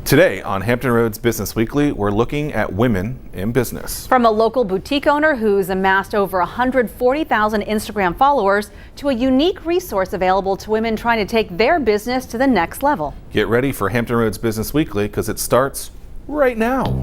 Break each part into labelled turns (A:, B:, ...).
A: Today on Hampton Roads Business Weekly, we're looking at women in business.
B: From a local boutique owner who's amassed over 140,000 Instagram followers to a unique resource available to women trying to take their business to the next level.
A: Get ready for Hampton Roads Business Weekly because it starts right now.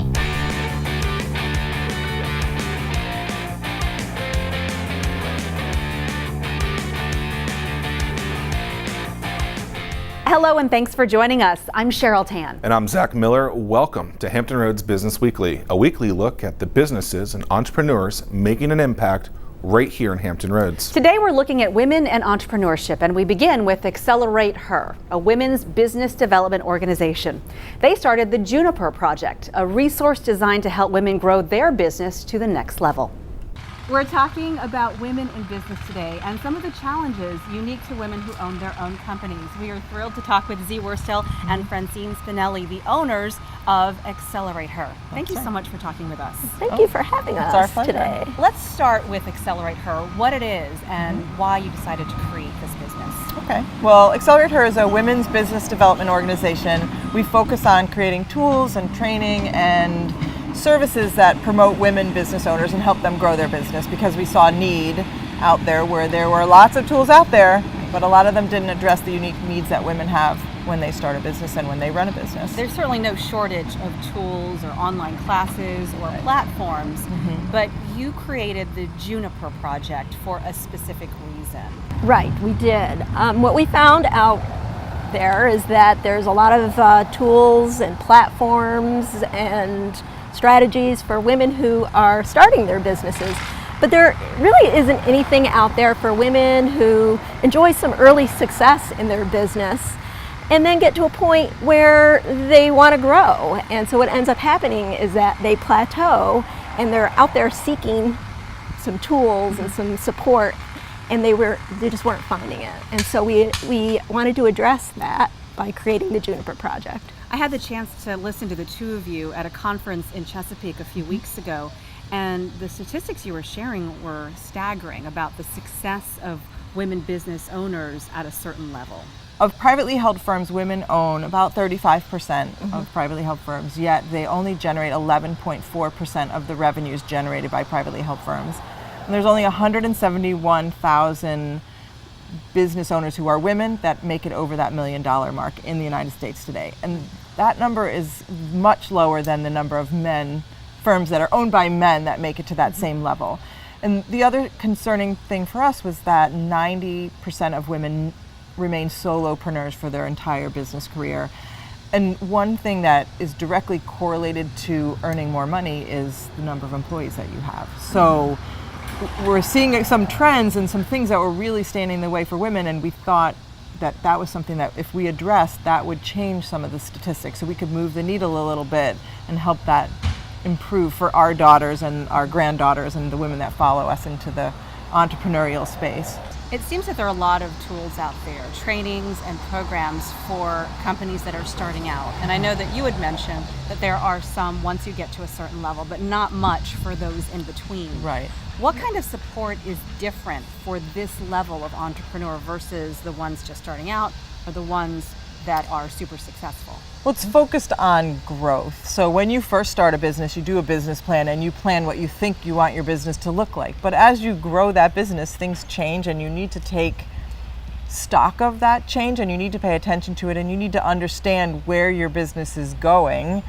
B: Hello and thanks for joining us. I'm Cheryl Tan.
A: And I'm Zach Miller. Welcome to Hampton Roads Business Weekly, a weekly look at the businesses and entrepreneurs making an impact right here in Hampton Roads.
B: Today we're looking at women and entrepreneurship, and we begin with Accelerate Her, a women's business development organization. They started the Juniper Project, a resource designed to help women grow their business to the next level. We're talking about women in business today and some of the challenges unique to women who own their own companies. We are thrilled to talk with Z Worstel and Francine Spinelli, the owners of Accelerate Her. Thank you so much for talking with us.
C: Thank you for having us today.
B: Let's start with Accelerate Her, what it is and why you decided to create this business.
C: Okay. Well, Accelerate Her is a women's business development organization. We focus on creating tools and training and services that promote women business owners and help them grow their business, because we saw a need out there where there were lots of tools out there, but a lot of them didn't address the unique needs that women have when they start a business and when they run a business.
B: There's certainly no shortage of tools or online classes or platforms, but you created the Juniper Project for a specific reason.
D: Right, we did. What we found out there is that there's a lot of tools and platforms and strategies for women who are starting their businesses, but there really isn't anything out there for women who enjoy some early success in their business and then get to a point where they want to grow. And so what ends up happening is that they plateau and they're out there seeking some tools and some support, and they just weren't finding it. And so we wanted to address that by creating the Juniper Project.
B: I had the chance to listen to the two of you at a conference in Chesapeake a few weeks ago, and the statistics you were sharing were staggering about the success of women business owners at a certain level.
C: Of privately held firms, women own about 35% of privately held firms, yet they only generate 11.4% of the revenues generated by privately held firms. And there's only 171,000 business owners who are women that make it over that $1 million mark in the United States today. And that number is much lower than the number of firms that are owned by men that make it to that same level. And the other concerning thing for us was that 90% of women remain solopreneurs for their entire business career. And one thing that is directly correlated to earning more money is the number of employees that you have. So we're seeing some trends and some things that were really standing in the way for women, and we thought that that was something that if we addressed, that would change some of the statistics, so we could move the needle a little bit and help that improve for our daughters and our granddaughters and the women that follow us into the entrepreneurial space.
B: It seems that there are a lot of tools out there, trainings and programs for companies that are starting out. And I know that you had mentioned that there are some once you get to a certain level, but not much for those in between.
C: Right.
B: What kind of support is different for this level of entrepreneur versus the ones just starting out or the ones that are super successful?
C: Well, it's focused on growth. So when you first start a business, you do a business plan and you plan what you think you want your business to look like. But as you grow that business, things change, and you need to take stock of that change, and you need to pay attention to it, and you need to understand where your business is going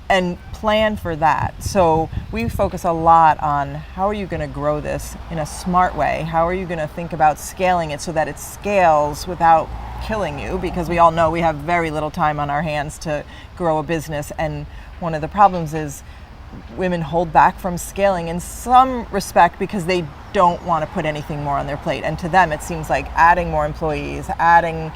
C: and plan for that. So we focus a lot on how are you going to grow this in a smart way? How are you going to think about scaling it so that it scales without killing you? Because we all know we have very little time on our hands to grow a business, and one of the problems is women hold back from scaling in some respect because they don't want to put anything more on their plate, and to them it seems like adding more employees, adding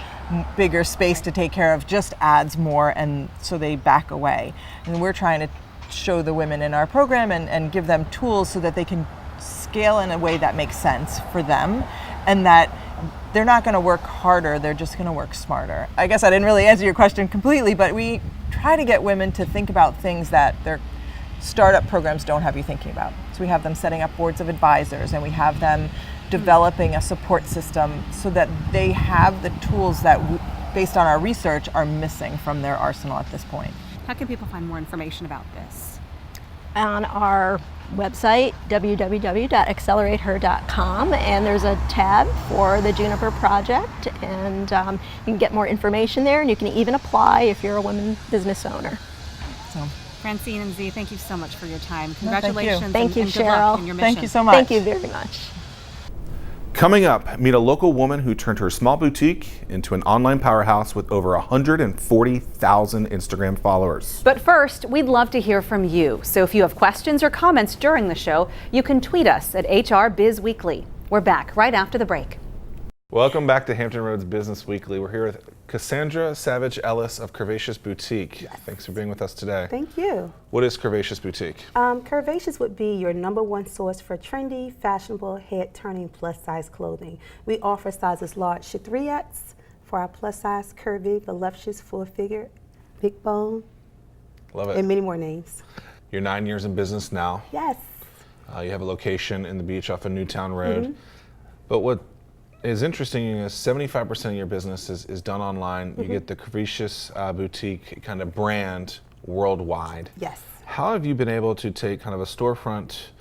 C: bigger space to take care of just adds more, and so they back away. And we're trying to show the women in our program and give them tools so that they can scale in a way that makes sense for them, and that they're not going to work harder, they're just going to work smarter. I guess I didn't really answer your question completely, but we try to get women to think about things that their startup programs don't have you thinking about. So we have them setting up boards of advisors, and we have them developing a support system so that they have the tools that based on our research, are missing from their arsenal at this point.
B: How can people find more information about this?
D: On our website, www.accelerateher.com, and there's a tab for the Juniper Project, and you can get more information there, and you can even apply if you're a woman business owner.
C: So,
B: Francine and Z, thank you so much for your time.
C: No, thank you.
B: Congratulations.
D: Thank you,
B: and good luck
D: Cheryl.
B: in your mission.
C: thank you so much.
D: Thank you very much.
A: Coming up, meet a local woman who turned her small boutique into an online powerhouse with over 140,000 Instagram followers.
B: But first, we'd love to hear from you. So if you have questions or comments during the show, you can tweet us at HR Biz Weekly. We're back right after the break.
A: Welcome back to Hampton Roads Business Weekly. We're here with Cassandra Savage Ellis of Curvaceous Boutique. Yes. Thanks for being with us today.
E: Thank you.
A: What is Curvaceous Boutique?
E: Curvaceous would be your #1 source for trendy, fashionable, head-turning plus-size clothing. We offer sizes large to 3X for our plus-size, curvy, voluptuous, full figure, big bone,
A: Love it.
E: and many more names.
A: You're 9 years in business now.
E: Yes.
A: You have a location in the beach off of Newtown Road. But what is interesting is 75% of your business is done online. You get the Curvaceous Boutique kind of brand worldwide.
E: Yes.
A: How have you been able to take kind of a storefront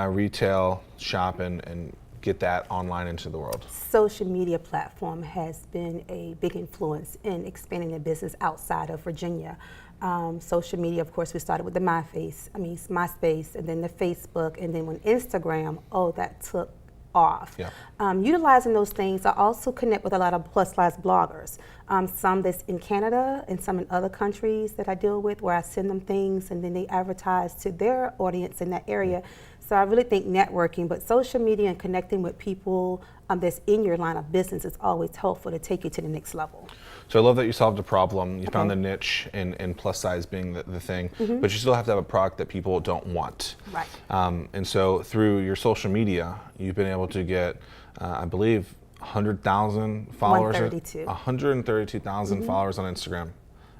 A: retail shop and get that online into the world?
E: Social media platform has been a big influence in expanding the business outside of Virginia. Social media, of course, we started with the MySpace, and then the Facebook, and then when Instagram, that took off.
A: Yeah.
E: Utilizing those things, I also connect with a lot of plus-size bloggers. Some that's in Canada and some in other countries that I deal with, where I send them things and then they advertise to their audience in that area. So I really think networking, but social media and connecting with people that's in your line of business is always helpful to take you to the next level.
A: So I love that you solved a problem. You found the niche in plus size being the thing, but you still have to have a product that people don't want.
E: Right.
A: And so through your social media, you've been able to get, I believe, 100,000 followers.
E: 132.
A: 132,000 followers on Instagram.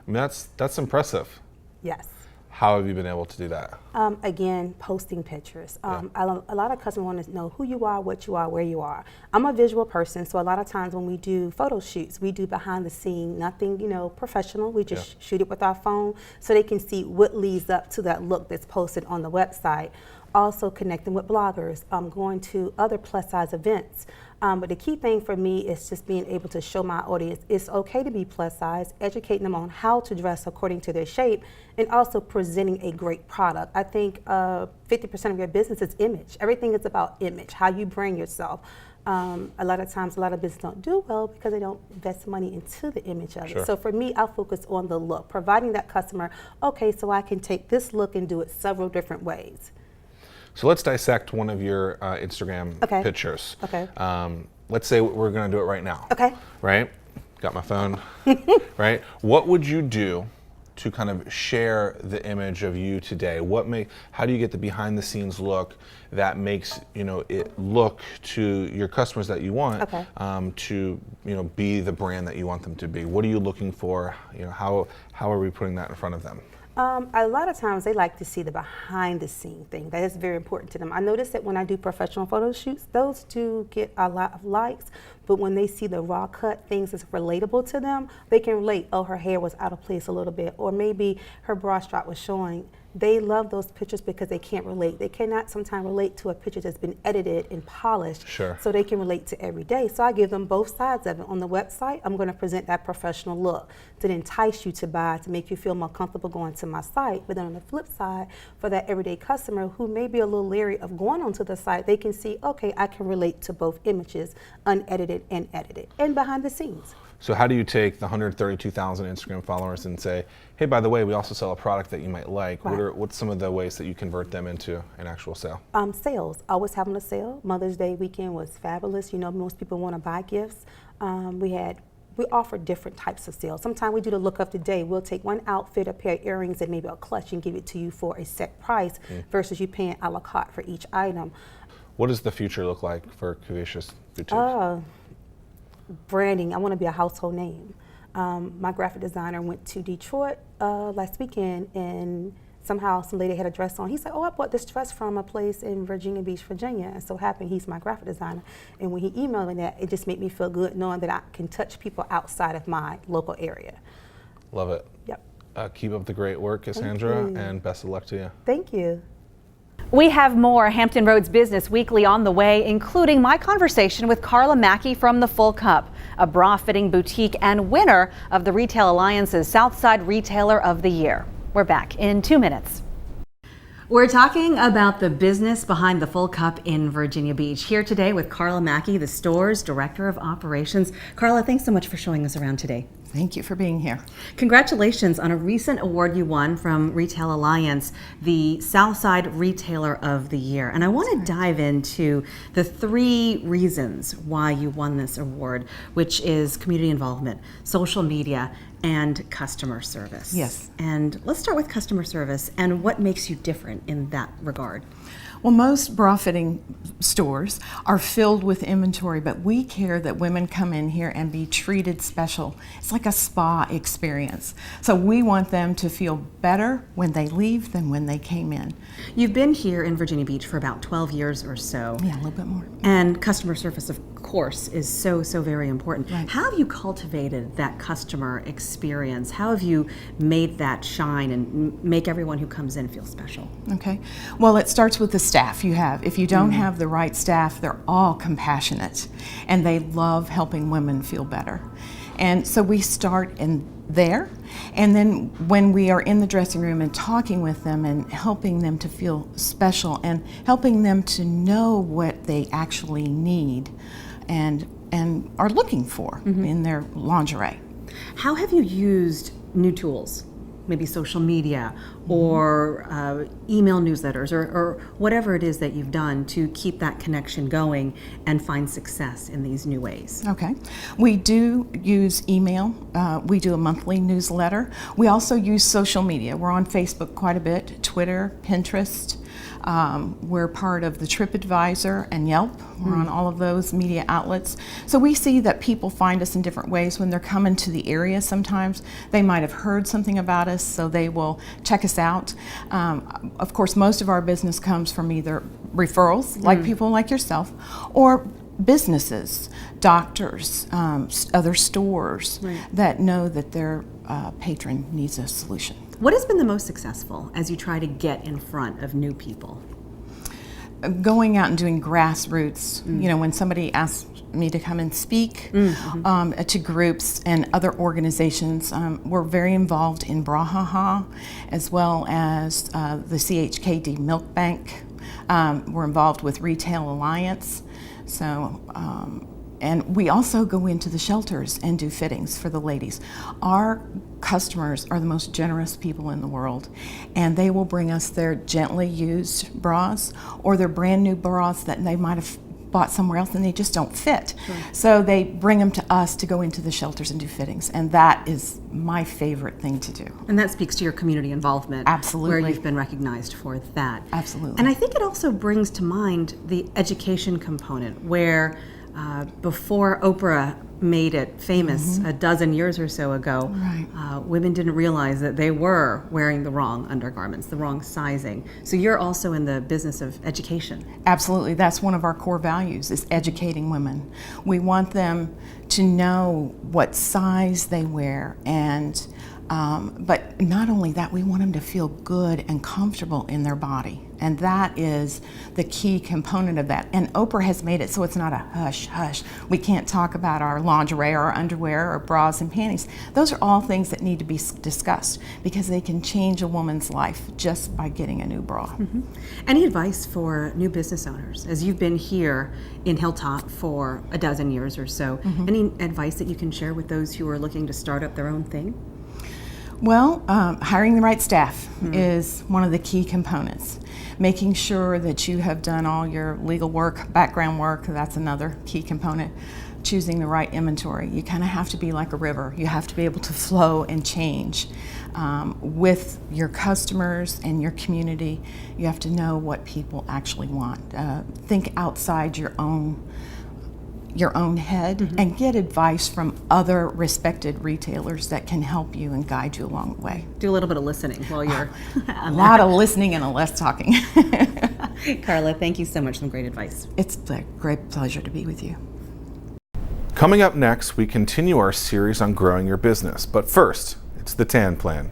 A: I mean, that's impressive.
E: Yes.
A: How have you been able to do that?
E: Again, posting pictures. A lot of customers want to know who you are, what you are, where you are. I'm a visual person, so a lot of times when we do photo shoots, we do behind the scene, nothing, professional. We just shoot it with our phone so they can see what leads up to that look that's posted on the website. Also connecting with bloggers, going to other plus size events. But the key thing for me is just being able to show my audience it's okay to be plus size, educating them on how to dress according to their shape, and also presenting a great product. I think 50% of your business is image. Everything is about image, how you bring yourself. A lot of times, a lot of businesses don't do well because they don't invest money into the image of it. So for me, I focus on the look, providing that customer, okay, so I can take this look and do it several different ways.
A: So let's dissect one of your Instagram pictures.
E: Okay.
A: Let's say we're going to do it right now.
E: Okay.
A: Right? Got my phone. Right? What would you do to kind of share the image of you today? How do you get the behind the scenes look that makes it look to your customers that you want to be the brand that you want them to be? What are you looking for? How are we putting that in front of them?
E: A lot of times they like to see the behind the scene thing. That is very important to them. I notice that when I do professional photo shoots, those do get a lot of likes, but when they see the raw cut things that's relatable to them, they can relate, oh, her hair was out of place a little bit, or maybe her bra strap was showing. They love those pictures because they can't relate. They cannot sometimes relate to a picture that's been edited and polished, so they can relate to every day. So I give them both sides of it. On the website, I'm going to present that professional look to entice you to buy, to make you feel more comfortable going to my site. But then on the flip side, for that everyday customer who may be a little leery of going onto the site, they can see, okay, I can relate to both images, unedited and edited, and behind the scenes.
A: So how do you take the 132,000 Instagram followers and say, hey, by the way, we also sell a product that you might like. What's some of the ways that you convert them into an actual sale?
E: Sales. Always having a sale. Mother's Day weekend was fabulous. Most people want to buy gifts. We offer different types of sales. Sometimes we do the look of the day. We'll take one outfit, a pair of earrings, and maybe a clutch and give it to you for a set price versus you paying a la carte for each item.
A: What does the future look like for Curvaceous Boutique?
E: Branding. I want to be a household name. My graphic designer went to Detroit last weekend and somehow some lady had a dress on. He's like, oh, I bought this dress from a place in Virginia Beach, Virginia. And so happened he's my graphic designer. And when he emailed me that, it just made me feel good knowing that I can touch people outside of my local area.
A: Love it.
E: Yep.
A: Keep up the great work, Cassandra, and best of luck to you.
E: Thank you.
B: We have more Hampton Roads Business Weekly on the way, including my conversation with Carla Mackey from the Full Cup, a bra fitting boutique and winner of the Retail Alliance's Southside Retailer of the Year. We're back in 2 minutes. We're talking about the business behind the Full Cup in Virginia Beach. Here today with Carla Mackey, the store's Director of Operations. Carla, thanks so much for showing us around today.
F: Thank you for being here.
B: Congratulations on a recent award you won from Retail Alliance, the Southside Retailer of the Year. And I want to dive into the 3 reasons why you won this award, which is community involvement, social media, and customer service.
F: Yes.
B: And let's start with customer service and what makes you different in that regard.
F: Well, most bra fitting stores are filled with inventory, but we care that women come in here and be treated special. It's like a spa experience. So we want them to feel better when they leave than when they came in.
B: You've been here in Virginia Beach for about 12 years or so.
F: Yeah, a little bit more.
B: And customer service, of course, is so very important.
F: Right.
B: How have you cultivated that customer experience? How have you made that shine and make everyone who comes in feel special?
F: Okay. Well, it starts with the staff you have. If you don't have the right staff, they're all compassionate and they love helping women feel better. And so we start in there, and then when we are in the dressing room and talking with them and helping them to feel special and helping them to know what they actually need and are looking for in their lingerie.
B: How have you used new tools, maybe social media or email newsletters or whatever it is that you've done to keep that connection going and find success in these new ways?
F: Okay. We do use email. We do a monthly newsletter. We also use social media. We're on Facebook quite a bit, Twitter, Pinterest. We're part of the TripAdvisor and Yelp. We're on all of those media outlets. So we see that people find us in different ways when they're coming to the area sometimes. They might have heard something about us, so they will check us out. Of course, most of our business comes from either referrals, like people like yourself, or businesses, doctors, other stores that know that their patron needs a solution.
B: What has been the most successful as you try to get in front of new people?
F: Going out and doing grassroots, you know, when somebody asks me to come and speak to groups and other organizations, we're very involved in Brahaha as well as the CHKD Milk Bank. We're involved with Retail Alliance. So, and we also go into the shelters and do fittings for the ladies. Our customers are the most generous people in the world, and they will bring us their gently used bras or their brand new bras that they might have bought somewhere else and they just don't fit. So they bring them to us to go into the shelters and do fittings, and that is my favorite thing to do.
B: And that speaks to your community involvement.
F: Absolutely.
B: Where you've been recognized for that.
F: Absolutely.
B: And I think it also brings to mind the education component where before Oprah made it famous a dozen years or so ago, women didn't realize that they were wearing the wrong undergarments, the wrong sizing. So you're also in the business of education.
F: Absolutely. That's one of our core values, is educating women. We want them to know what size they wear, and but not only that, we want them to feel good and comfortable in their body. And that is the key component of that. And Oprah has made it so it's not a hush, hush. We can't talk about our lingerie or our underwear or bras and panties. Those are all things that need to be discussed because they can change a woman's life just by getting a new bra.
B: Any advice for new business owners? As you've been here in Hilltop for a dozen years or so, any advice that you can share with those who are looking to start up their own thing?
F: Well, hiring the right staff is one of the key components. Making sure that you have done all your legal work, background work, that's another key component. Choosing the right inventory. You kind of have to be like a river. You have to be able to flow and change with your customers and your community. You have to know what people actually want. Think outside your own your own head and get advice from other respected retailers that can help you and guide you along the way.
B: Do a little bit of listening while you're
F: A lot of listening and a less talking.
B: Carla, thank you so much. Some great advice.
F: It's a great pleasure to be with you.
A: Coming up next, we continue our series on growing your business. But first, it's the TAN plan.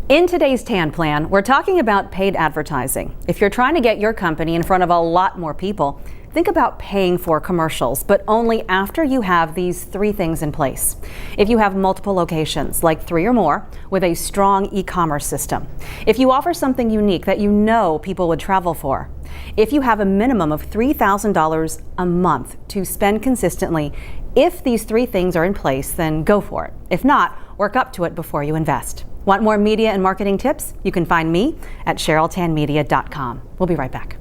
B: In today's TAN plan, we're talking about paid advertising. If you're trying to get your company in front of a lot more people, think about paying for commercials, but only after you have these 3 things in place. If you have multiple locations, like 3 or more, with a strong e-commerce system. If you offer something unique that you know people would travel for. If you have a minimum of $3,000 a month to spend consistently. If these 3 things are in place, then go for it. If not, work up to it before you invest. Want more media and marketing tips? You can find me at CherylTanMedia.com. We'll be right back.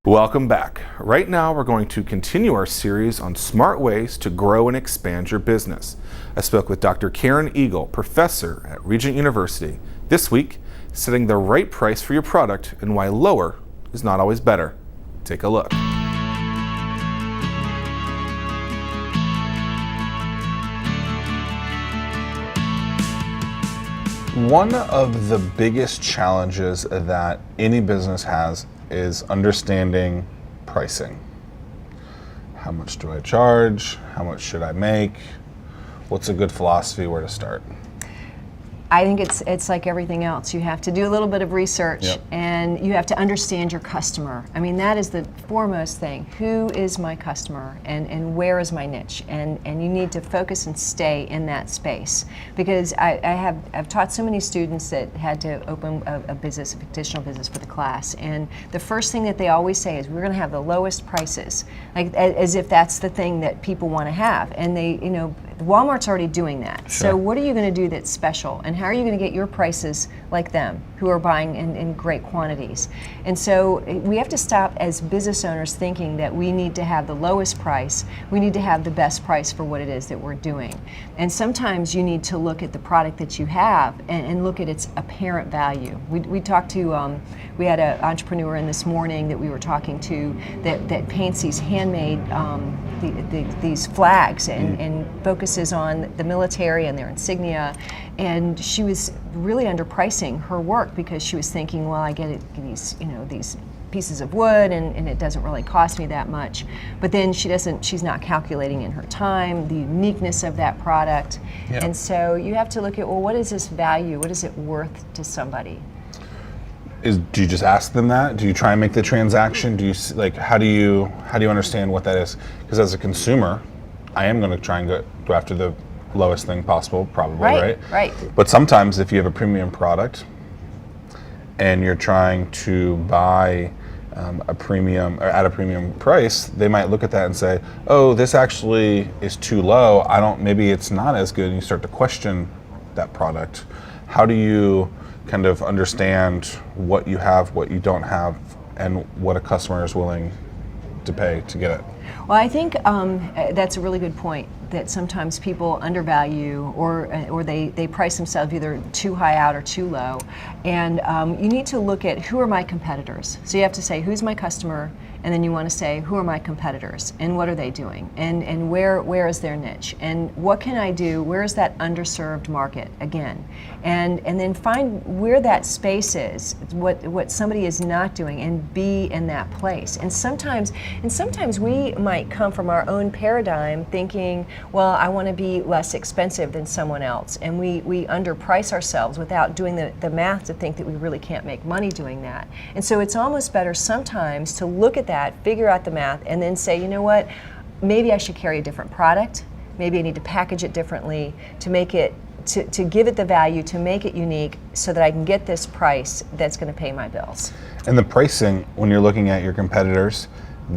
A: Welcome back. Right now, we're going to continue our series on smart ways to grow and expand your business. I spoke with Dr. Karen Eagle, professor at Regent University. This week, setting the right price for your product and why lower is not always better. Take a look. One of the biggest challenges that any business has is understanding pricing. How much do I charge? How much should I make? What's a good philosophy? Where to start?
D: I think it's like everything else. You have to do a little bit of research, and you have to understand your customer. I mean, that is the foremost thing. Who is my customer, and where is my niche? And you need to focus and stay in that space. Because I've taught so many students that had to open a business, a fictional business for the class, and the first thing that they always say is, we're going to have the lowest prices, like as if that's the thing that people want to have. And they, Walmart's already doing that.
A: Sure.
D: So what are you going to do that's special? And how are you going to get your prices like them, who are buying in great quantities? And so we have to stop as business owners thinking that we need to have the lowest price. We need to have the best price for what it is that we're doing. And sometimes you need to look at the product that you have and look at its apparent value. We talked to, we had an entrepreneur in this morning that we were talking to that paints these handmade these flags and focuses on the military and their insignia, and she was really underpricing her work because she was thinking, well, I get these these pieces of wood and it doesn't really cost me that much. But then she's not calculating in her time the uniqueness of that product. Yep. And so you have to look at, well, what is this value? What is it worth to somebody?
A: Do you just ask them that? Do you try and make the transaction? Do you how do you understand what that is? Because as a consumer, I am going to try and go after the lowest thing possible, probably, right?
D: Right.
A: But sometimes if you have a premium product and you're trying to buy a premium or at a premium price, they might look at that and say, "Oh, this actually is too low. Maybe it's not as good." And you start to question that product. How do you kind of understand what you have, what you don't have, and what a customer is willing to pay to get it?
D: Well, I think that's a really good point, that sometimes people undervalue or they price themselves either too high out or too low. And you need to look at, who are my competitors? So you have to say, who's my customer? And then you want to say, who are my competitors and what are they doing? And where is their niche? And what can I do? Where is that underserved market again? And then find where that space is, what somebody is not doing, and be in that place. And sometimes we might come from our own paradigm thinking, well, I want to be less expensive than someone else. And we underprice ourselves without doing the math to think that we really can't make money doing that. And so it's almost better sometimes to look at that, figure out the math, and then say, you know what, maybe I should carry a different product. Maybe I need to package it differently to make it, to give it the value, to make it unique so that I can get this price that's going to pay my bills.
A: And the pricing, when you're looking at your competitors,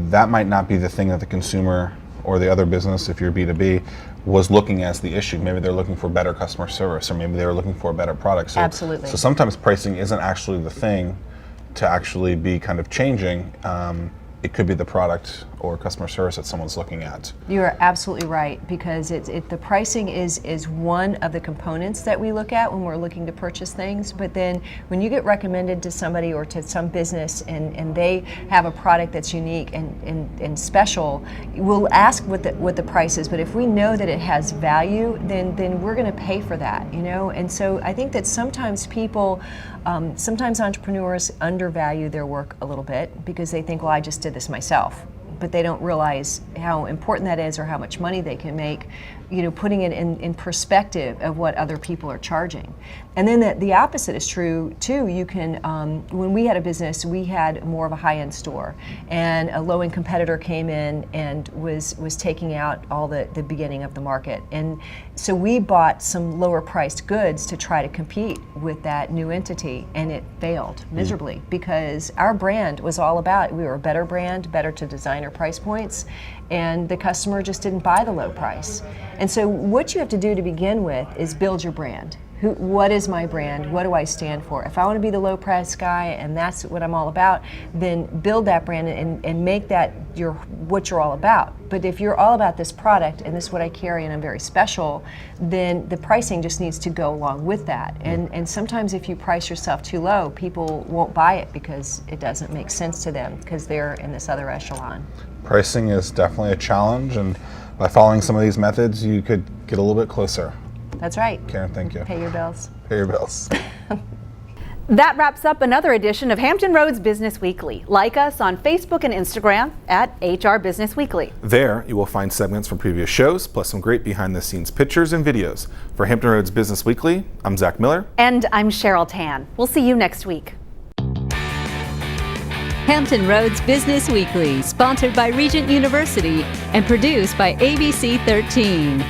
A: that might not be the thing that the consumer or the other business, if you're B2B, was looking as the issue. Maybe they're looking for better customer service, or maybe they were looking for a better product. So,
D: absolutely.
A: So sometimes pricing isn't actually the thing to actually be kind of changing. it could be the product or customer service that someone's looking at.
G: You are absolutely right, because the pricing is one of the components that we look at when we're looking to purchase things. But then when you get recommended to somebody or to some business and they have a product that's unique and special, we'll ask what the price is. But if we know that it has value, then we're going to pay for that, you know. And so I think that sometimes people, sometimes entrepreneurs undervalue their work a little bit because they think, well, I just did this myself. But they don't realize how important that is or how much money they can make, you know, putting it in perspective of what other people are charging. And then the opposite is true too. You can, when we had a business, we had more of a high-end store, and a low-end competitor came in and was taking out all the beginning of the market. And so we bought some lower-priced goods to try to compete with that new entity, and it failed miserably because our brand was all about, we were a better brand, better to designer price points, and the customer just didn't buy the low price. And so what you have to do to begin with is build your brand. What is my brand? What do I stand for? If I want to be the low price guy and that's what I'm all about, then build that brand and make that what you're all about. But if you're all about this product and this is what I carry and I'm very special, then the pricing just needs to go along with that. And sometimes if you price yourself too low, people won't buy it because it doesn't make sense to them because they're in this other echelon.
A: Pricing is definitely a challenge, and by following some of these methods, you could get a little bit closer.
G: That's right.
A: Karen, thank you.
G: Pay your bills.
A: Pay your bills.
B: That wraps up another edition of Hampton Roads Business Weekly. Like us on Facebook and Instagram at HR Business Weekly.
A: There, you will find segments from previous shows, plus some great behind-the-scenes pictures and videos. For Hampton Roads Business Weekly, I'm Zach Miller.
B: And I'm Cheryl Tan. We'll see you next week.
H: Hampton Roads Business Weekly, sponsored by Regent University and produced by ABC 13.